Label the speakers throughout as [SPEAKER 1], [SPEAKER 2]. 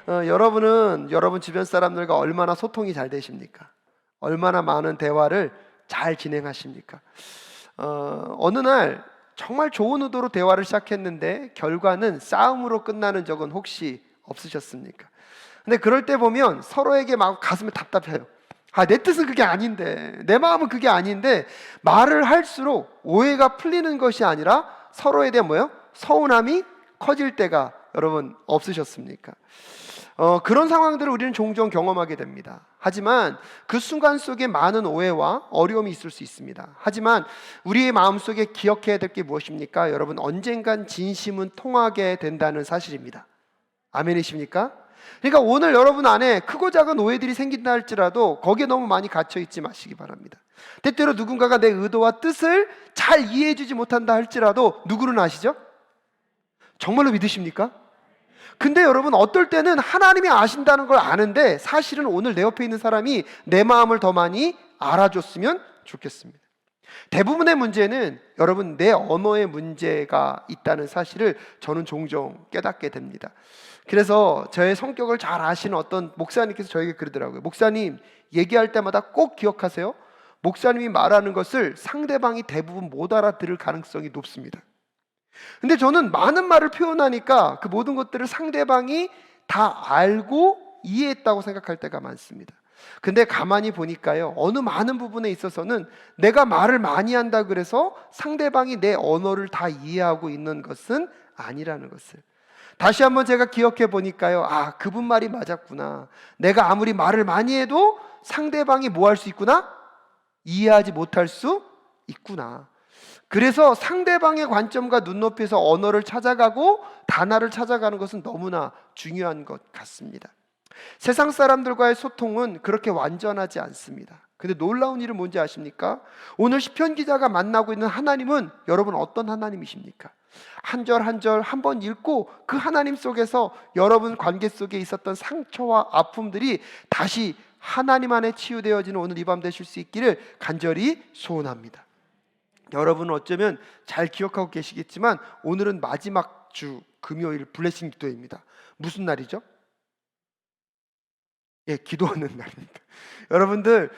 [SPEAKER 1] 여러분은 여러분 주변 사람들과 얼마나 소통이 잘 되십니까? 얼마나 많은 대화를 잘 진행하십니까? 어느 날 정말 좋은 의도로 대화를 시작했는데 결과는 싸움으로 끝나는 적은 혹시 없으셨습니까? 근데 그럴 때 보면 서로에게 막 가슴이 답답해요. 내 뜻은 그게 아닌데, 내 마음은 그게 아닌데, 말을 할수록 오해가 풀리는 것이 아니라 서로에 대한 서운함이 커질 때가 여러분 없으셨습니까? 그런 상황들을 우리는 종종 경험하게 됩니다. 하지만 그 순간 속에 많은 오해와 어려움이 있을 수 있습니다. 하지만 우리의 마음속에 기억해야 될 게 무엇입니까? 여러분, 언젠간 진심은 통하게 된다는 사실입니다. 아멘이십니까? 그러니까 오늘 여러분 안에 크고 작은 오해들이 생긴다 할지라도 거기에 너무 많이 갇혀 있지 마시기 바랍니다. 때때로 누군가가 내 의도와 뜻을 잘 이해해 주지 못한다 할지라도 누구는 아시죠? 정말로 믿으십니까? 근데 여러분, 어떨 때는 하나님이 아신다는 걸 아는데 사실은 오늘 내 옆에 있는 사람이 내 마음을 더 많이 알아줬으면 좋겠습니다. 대부분의 문제는 여러분 내 언어의 문제가 있다는 사실을 저는 종종 깨닫게 됩니다. 그래서 저의 성격을 잘 아시는 어떤 목사님께서 저에게 그러더라고요. 목사님, 얘기할 때마다 꼭 기억하세요. 목사님이 말하는 것을 상대방이 대부분 못 알아들을 가능성이 높습니다. 근데 저는 많은 말을 표현하니까 그 모든 것들을 상대방이 다 알고 이해했다고 생각할 때가 많습니다. 근데 가만히 보니까요, 어느 많은 부분에 있어서는 내가 말을 많이 한다 그래서 상대방이 내 언어를 다 이해하고 있는 것은 아니라는 것을 다시 한번 제가 기억해 보니까요, 그분 말이 맞았구나. 내가 아무리 말을 많이 해도 상대방이 뭐 할 수 있구나? 이해하지 못할 수 있구나. 그래서 상대방의 관점과 눈높이에서 언어를 찾아가고 단어를 찾아가는 것은 너무나 중요한 것 같습니다. 세상 사람들과의 소통은 그렇게 완전하지 않습니다. 근데 놀라운 일은 뭔지 아십니까? 오늘 시편 기자가 만나고 있는 하나님은 여러분 어떤 하나님이십니까? 한 절 한 절 한 번 읽고 그 하나님 속에서 여러분 관계 속에 있었던 상처와 아픔들이 다시 하나님 안에 치유되어지는 오늘 이 밤 되실 수 있기를 간절히 소원합니다. 여러분은 어쩌면 잘 기억하고 계시겠지만 오늘은 마지막 주 금요일 블레싱 기도입니다. 무슨 날이죠? 기도하는 날입니다. 여러분들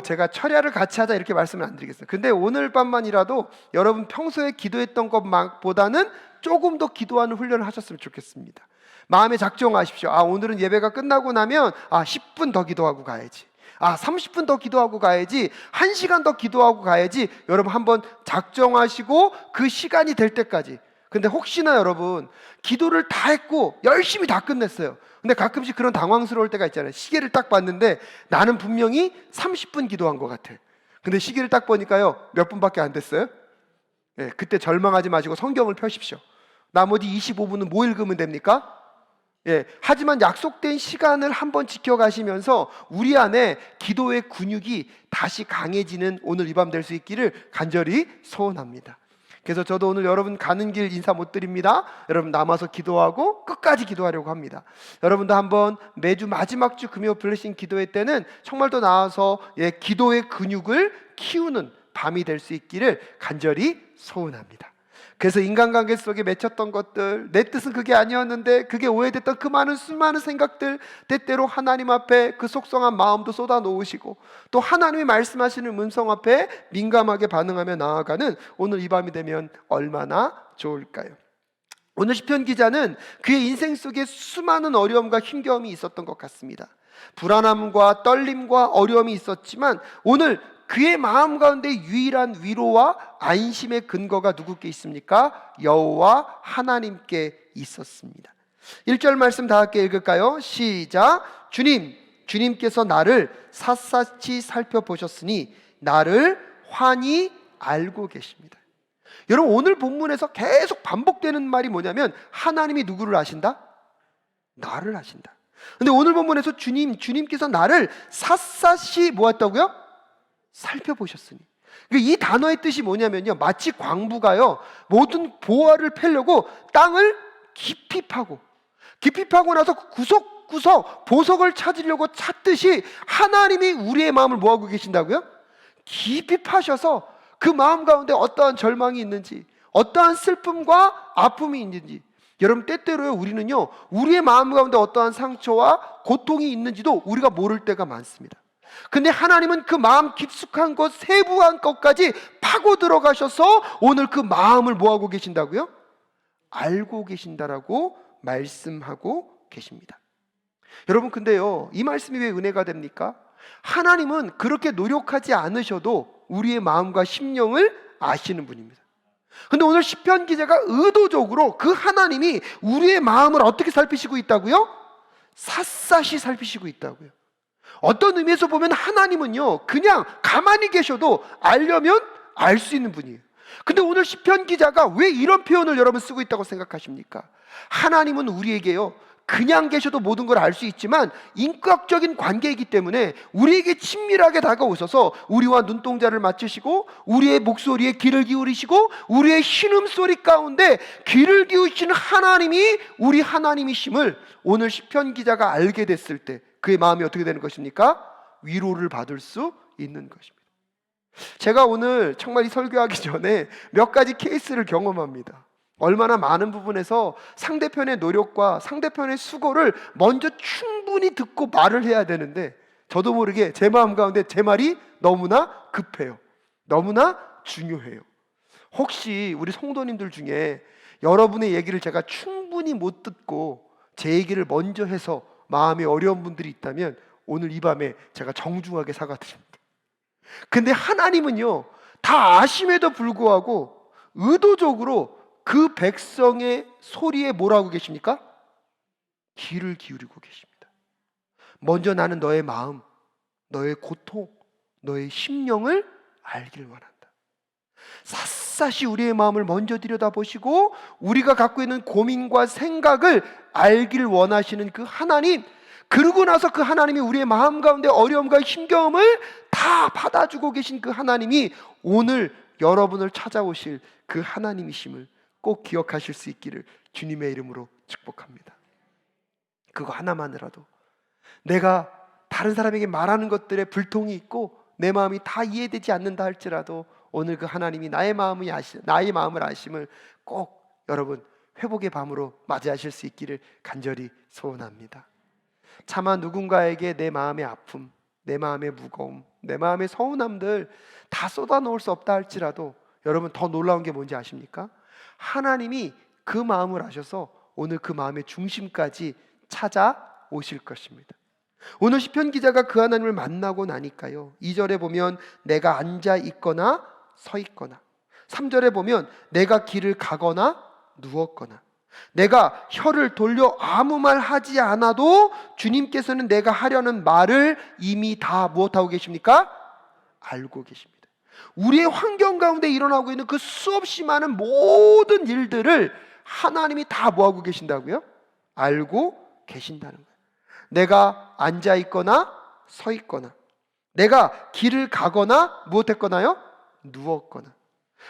[SPEAKER 1] 제가 철야를 같이 하자 이렇게 말씀을 안 드리겠어요. 근데 오늘 밤만이라도 여러분 평소에 기도했던 것보다는 조금 더 기도하는 훈련을 하셨으면 좋겠습니다. 마음에 작정하십시오. 오늘은 예배가 끝나고 나면 10분 더 기도하고 가야지, 30분 더 기도하고 가야지, 1시간 더 기도하고 가야지. 여러분 한번 작정하시고 그 시간이 될 때까지. 근데 혹시나 여러분 기도를 다 했고 열심히 다 끝냈어요. 근데 가끔씩 그런 당황스러울 때가 있잖아요. 시계를 딱 봤는데 나는 분명히 30분 기도한 것 같아. 근데 시계를 딱 보니까요, 몇 분밖에 안 됐어요. 그때 절망하지 마시고 성경을 펴십시오. 나머지 25분은 뭐 읽으면 됩니까? 하지만 약속된 시간을 한번 지켜가시면서 우리 안에 기도의 근육이 다시 강해지는 오늘 이 밤 될 수 있기를 간절히 소원합니다. 그래서 저도 오늘 여러분 가는 길 인사 못 드립니다. 여러분 남아서 기도하고 끝까지 기도하려고 합니다. 여러분도 한번 매주 마지막 주 금요 블레싱 기도회 때는 정말 더 나아서 기도의 근육을 키우는 밤이 될 수 있기를 간절히 소원합니다. 그래서 인간관계 속에 맺혔던 것들, 내 뜻은 그게 아니었는데 그게 오해됐던 그 수많은 생각들, 때때로 하나님 앞에 그 속성한 마음도 쏟아 놓으시고 또 하나님이 말씀하시는 음성 앞에 민감하게 반응하며 나아가는 오늘 이 밤이 되면 얼마나 좋을까요? 오늘 시편 기자는 그의 인생 속에 수많은 어려움과 힘겨움이 있었던 것 같습니다. 불안함과 떨림과 어려움이 있었지만 오늘 그의 마음 가운데 유일한 위로와 안심의 근거가 누구께 있습니까? 여호와 하나님께 있었습니다. 1절 말씀 다 함께 읽을까요? 시작. 주님께서 나를 샅샅이 살펴보셨으니 나를 환히 알고 계십니다. 여러분 오늘 본문에서 계속 반복되는 말이 뭐냐면 하나님이 누구를 아신다? 나를 아신다. 근데 오늘 본문에서 주님께서 나를 샅샅이 뭐 했다고요? 살펴보셨으니. 이 단어의 뜻이 뭐냐면요, 마치 광부가요 모든 보화를 패려고 땅을 깊이 파고 나서 구석구석 보석을 찾으려고 찾듯이 하나님이 우리의 마음을 뭐하고 계신다고요? 깊이 파셔서 그 마음 가운데 어떠한 절망이 있는지, 어떠한 슬픔과 아픔이 있는지, 여러분, 때때로요 우리는요 우리의 마음 가운데 어떠한 상처와 고통이 있는지도 우리가 모를 때가 많습니다. 근데 하나님은 그 마음 깊숙한 것, 세부한 것까지 파고 들어가셔서 오늘 그 마음을 뭐하고 계신다고요? 알고 계신다라고 말씀하고 계십니다. 여러분, 근데요 이 말씀이 왜 은혜가 됩니까? 하나님은 그렇게 노력하지 않으셔도 우리의 마음과 심령을 아시는 분입니다. 근데 오늘 시편 기자가 의도적으로 그 하나님이 우리의 마음을 어떻게 살피시고 있다고요? 샅샅이 살피시고 있다고요. 어떤 의미에서 보면 하나님은요 그냥 가만히 계셔도 알려면 알 수 있는 분이에요. 근데 오늘 시편 기자가 왜 이런 표현을 여러분 쓰고 있다고 생각하십니까? 하나님은 우리에게요 그냥 계셔도 모든 걸 알 수 있지만 인격적인 관계이기 때문에 우리에게 친밀하게 다가오셔서 우리와 눈동자를 맞추시고 우리의 목소리에 귀를 기울이시고 우리의 신음소리 가운데 귀를 기울이시는 하나님이 우리 하나님이심을 오늘 시편 기자가 알게 됐을 때 그의 마음이 어떻게 되는 것입니까? 위로를 받을 수 있는 것입니다. 제가 오늘 정말 이 설교하기 전에 몇 가지 케이스를 경험합니다. 얼마나 많은 부분에서 상대편의 노력과 상대편의 수고를 먼저 충분히 듣고 말을 해야 되는데 저도 모르게 제 마음 가운데 제 말이 너무나 급해요. 너무나 중요해요. 혹시 우리 성도님들 중에 여러분의 얘기를 제가 충분히 못 듣고 제 얘기를 먼저 해서 마음이 어려운 분들이 있다면 오늘 이 밤에 제가 정중하게 사과드립니다. 근데 하나님은요 다 아심에도 불구하고 의도적으로 그 백성의 소리에 뭐라고 계십니까? 귀를 기울이고 계십니다. 먼저 나는 너의 마음, 너의 고통, 너의 심령을 알길 원한다. 샅샅이 우리의 마음을 먼저 들여다보시고 우리가 갖고 있는 고민과 생각을 알길 원하시는 그 하나님, 그러고 나서 그 하나님이 우리의 마음 가운데 어려움과 힘겨움을 다 받아주고 계신 그 하나님이 오늘 여러분을 찾아오실 그 하나님이심을 꼭 기억하실 수 있기를 주님의 이름으로 축복합니다. 그거 하나만이라도 내가 다른 사람에게 말하는 것들에 불통이 있고 내 마음이 다 이해되지 않는다 할지라도 오늘 그 하나님이 나의 마음을 아심을 꼭 여러분 회복의 밤으로 맞이하실 수 있기를 간절히 소원합니다. 차마 누군가에게 내 마음의 아픔, 내 마음의 무거움, 내 마음의 서운함들 다 쏟아놓을 수 없다 할지라도 여러분 더 놀라운 게 뭔지 아십니까? 하나님이 그 마음을 아셔서 오늘 그 마음의 중심까지 찾아오실 것입니다. 오늘 시편 기자가 그 하나님을 만나고 나니까요 2절에 보면 내가 앉아 있거나 서 있거나 3절에 보면 내가 길을 가거나 누웠거나 내가 혀를 돌려 아무 말 하지 않아도 주님께서는 내가 하려는 말을 이미 다 무엇하고 계십니까? 알고 계십니다. 우리의 환경 가운데 일어나고 있는 그 수없이 많은 모든 일들을 하나님이 다 뭐하고 계신다고요? 알고 계신다는 거예요. 내가 앉아 있거나 서 있거나 내가 길을 가거나 무엇했거나요? 누웠거나.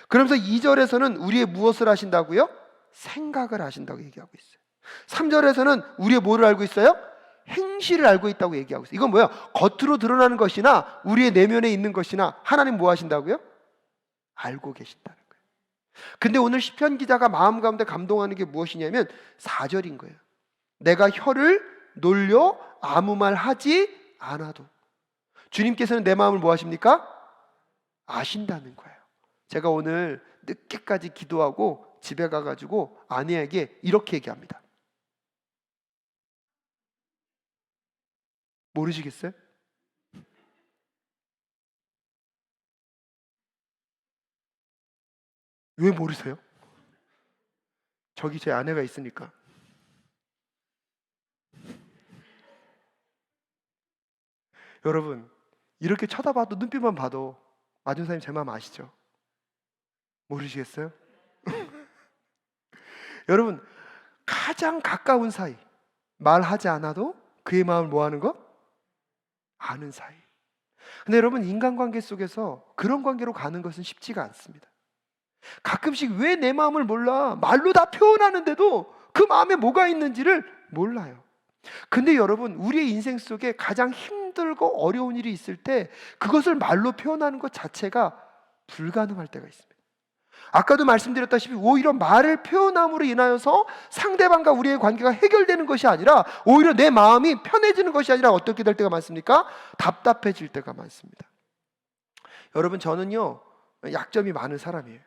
[SPEAKER 1] 그러면서 2절에서는 우리의 무엇을 하신다고요? 생각을 하신다고 얘기하고 있어요. 3절에서는 우리의 뭐를 알고 있어요? 행실을 알고 있다고 얘기하고 있어요. 이건 뭐야? 겉으로 드러나는 것이나 우리의 내면에 있는 것이나 하나님 뭐 하신다고요? 알고 계신다는 거예요. 근데 오늘 시편 기자가 마음 가운데 감동하는 게 무엇이냐면 4절인 거예요. 내가 혀를 놀려 아무 말 하지 않아도 주님께서는 내 마음을 뭐 하십니까? 아신다는 거예요. 제가 오늘 늦게까지 기도하고 집에 가가지고 아내에게 이렇게 얘기합니다. 모르시겠어요? 왜 모르세요? 저기 제 아내가 있으니까. 여러분 이렇게 쳐다봐도 눈빛만 봐도 마준사님 제 마음 아시죠? 모르시겠어요? 여러분 가장 가까운 사이 말하지 않아도 그의 마음을 뭐하는 거? 아는 사이. 근데 여러분 인간관계 속에서 그런 관계로 가는 것은 쉽지가 않습니다. 가끔씩 왜 내 마음을 몰라? 말로 다 표현하는데도 그 마음에 뭐가 있는지를 몰라요. 근데 여러분 우리의 인생 속에 가장 힘들고 어려운 일이 있을 때 그것을 말로 표현하는 것 자체가 불가능할 때가 있습니다. 아까도 말씀드렸다시피 오히려 말을 표현함으로 인하여서 상대방과 우리의 관계가 해결되는 것이 아니라 오히려 내 마음이 편해지는 것이 아니라 어떻게 될 때가 많습니까? 답답해질 때가 많습니다. 여러분, 저는요 약점이 많은 사람이에요.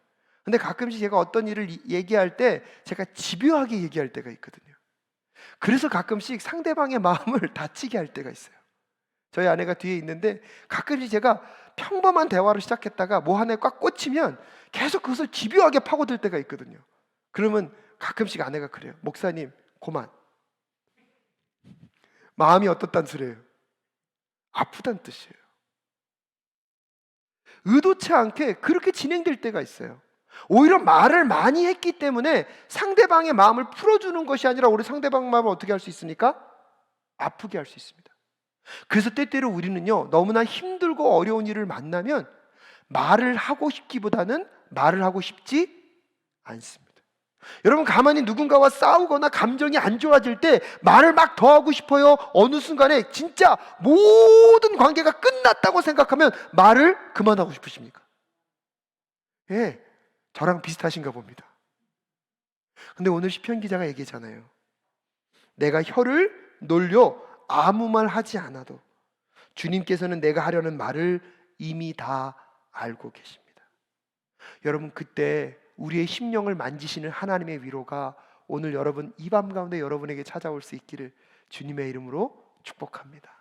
[SPEAKER 1] 근데 가끔씩 제가 어떤 일을 얘기할 때 제가 집요하게 얘기할 때가 있거든요. 그래서 가끔씩 상대방의 마음을 다치게 할 때가 있어요. 저희 아내가 뒤에 있는데 가끔씩 제가 평범한 대화로 시작했다가 뭐 하나에 꽉 꽂히면 계속 그것을 집요하게 파고들 때가 있거든요. 그러면 가끔씩 아내가 그래요. 목사님, 그만. 마음이 어떻단 소리예요? 아프단 뜻이에요. 의도치 않게 그렇게 진행될 때가 있어요. 오히려 말을 많이 했기 때문에 상대방의 마음을 풀어주는 것이 아니라 우리 상대방 마음을 어떻게 할 수 있습니까? 아프게 할 수 있습니다. 그래서 때때로 우리는요 너무나 힘들고 어려운 일을 만나면 말을 하고 싶기보다는 말을 하고 싶지 않습니다. 여러분, 가만히 누군가와 싸우거나 감정이 안 좋아질 때 말을 막 더 하고 싶어요? 어느 순간에 진짜 모든 관계가 끝났다고 생각하면 말을 그만하고 싶으십니까? 예, 저랑 비슷하신가 봅니다. 근데 오늘 시편 기자가 얘기잖아요. 내가 혀를 놀려 아무 말 하지 않아도 주님께서는 내가 하려는 말을 이미 다 알고 계십니다. 여러분, 그때 우리의 심령을 만지시는 하나님의 위로가 오늘 여러분 이 밤 가운데 여러분에게 찾아올 수 있기를 주님의 이름으로 축복합니다.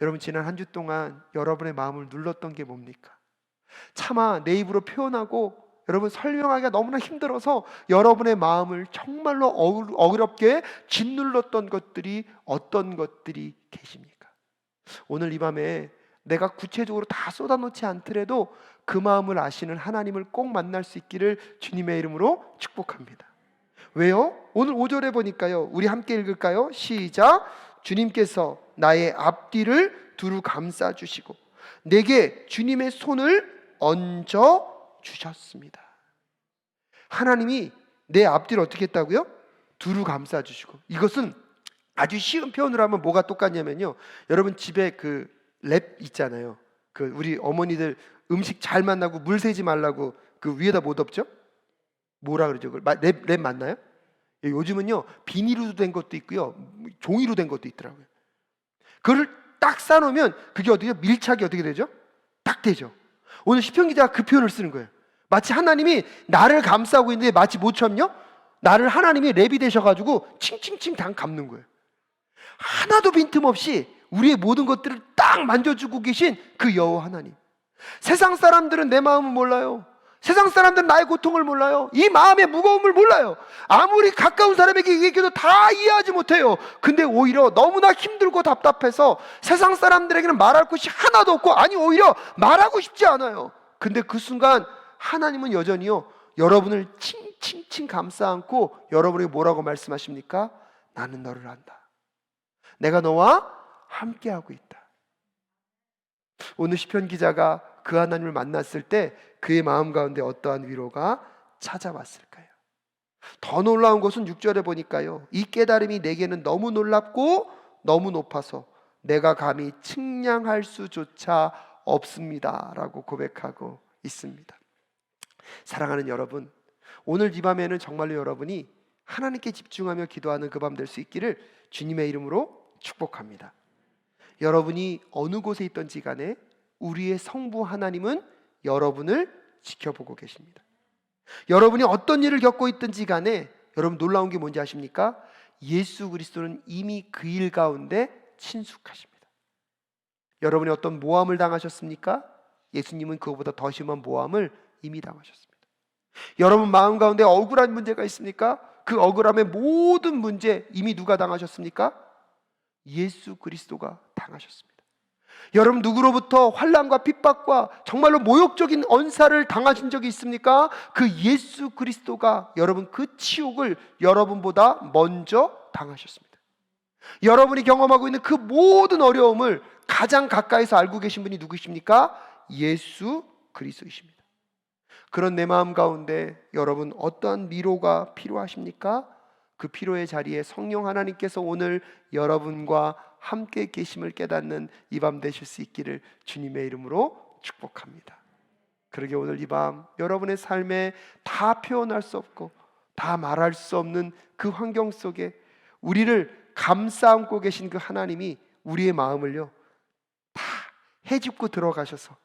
[SPEAKER 1] 여러분, 지난 한 주 동안 여러분의 마음을 눌렀던 게 뭡니까? 차마 내 입으로 표현하고 여러분 설명하기가 너무나 힘들어서 여러분의 마음을 정말로 어렵게 짓눌렀던 것들이 어떤 것들이 계십니까? 오늘 이 밤에 내가 구체적으로 다 쏟아놓지 않더라도 그 마음을 아시는 하나님을 꼭 만날 수 있기를 주님의 이름으로 축복합니다. 왜요? 오늘 5절에 보니까요, 우리 함께 읽을까요? 시작. 주님께서 나의 앞뒤를 두루 감싸주시고 내게 주님의 손을 얹어 주셨습니다. 하나님이 내 앞뒤를 어떻게 했다고요? 두루 감싸주시고. 이것은 아주 쉬운 표현으로 하면 뭐가 똑같냐면요, 여러분 집에 그 랩 있잖아요. 그 우리 어머니들 음식 잘 만나고 물 새지 말라고 그 위에다 뭐 덮죠? 뭐라 그러죠? 랩 맞나요? 요즘은요 비닐로 된 것도 있고요 종이로 된 것도 있더라고요. 그걸 딱 싸놓으면 그게 어떻게 밀착이 어떻게 되죠? 딱 되죠. 오늘 시편 기자가 그 표현을 쓰는 거예요. 마치 하나님이 나를 감싸고 있는데 마치 뭐처럼요? 나를 하나님이 랩이 되셔가지고 칭칭칭 다 감는 거예요. 하나도 빈틈없이 우리의 모든 것들을 딱 만져주고 계신 그 여호와 하나님. 세상 사람들은 내 마음을 몰라요. 세상 사람들은 나의 고통을 몰라요. 이 마음의 무거움을 몰라요. 아무리 가까운 사람에게 얘기해도 다 이해하지 못해요. 근데 오히려 너무나 힘들고 답답해서 세상 사람들에게는 말할 것이 하나도 없고, 아니 오히려 말하고 싶지 않아요. 근데 그 순간 하나님은 여전히요 여러분을 칭칭칭 감싸 안고 여러분에게 뭐라고 말씀하십니까? 나는 너를 안다. 내가 너와 함께하고 있다. 오늘 시편 기자가 그 하나님을 만났을 때 그의 마음 가운데 어떠한 위로가 찾아왔을까요? 더 놀라운 것은 6절에 보니까요, 이 깨달음이 내게는 너무 놀랍고 너무 높아서 내가 감히 측량할 수조차 없습니다 라고 고백하고 있습니다. 사랑하는 여러분, 오늘 이 밤에는 정말로 여러분이 하나님께 집중하며 기도하는 그 밤 될 수 있기를 주님의 이름으로 축복합니다. 여러분이 어느 곳에 있든지 간에 우리의 성부 하나님은 여러분을 지켜보고 계십니다. 여러분이 어떤 일을 겪고 있든지 간에 여러분 놀라운 게 뭔지 아십니까? 예수 그리스도는 이미 그 일 가운데 친숙하십니다. 여러분이 어떤 모함을 당하셨습니까? 예수님은 그것보다 더 심한 모함을 이미 당하셨습니다. 여러분 마음 가운데 억울한 문제가 있습니까? 그 억울함의 모든 문제 이미 누가 당하셨습니까? 예수 그리스도가 당하셨습니다. 여러분 누구로부터 환난과 핍박과 정말로 모욕적인 언사를 당하신 적이 있습니까? 그 예수 그리스도가 여러분 그 치욕을 여러분보다 먼저 당하셨습니다. 여러분이 경험하고 있는 그 모든 어려움을 가장 가까이서 알고 계신 분이 누구십니까? 예수 그리스도이십니다. 그런 내 마음 가운데 여러분 어떠한 위로가 필요하십니까? 그 피로의 자리에 성령 하나님께서 오늘 여러분과 함께 계심을 깨닫는 이 밤 되실 수 있기를 주님의 이름으로 축복합니다. 그러게 오늘 이 밤 여러분의 삶에 다 표현할 수 없고 다 말할 수 없는 그 환경 속에 우리를 감싸 안고 계신 그 하나님이 우리의 마음을요 다 헤집고 들어가셔서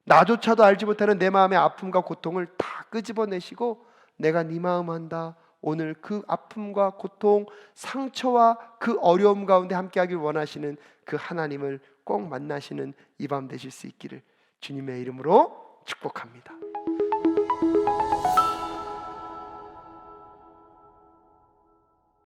[SPEAKER 1] 나조차도 알지 못하는 내 마음의 아픔과 고통을 다 끄집어내시고 내가 네 마음 안다, 오늘 그 아픔과 고통, 상처와 그 어려움 가운데 함께하길 원하시는 그 하나님을 꼭 만나시는 이 밤 되실 수 있기를 주님의 이름으로 축복합니다.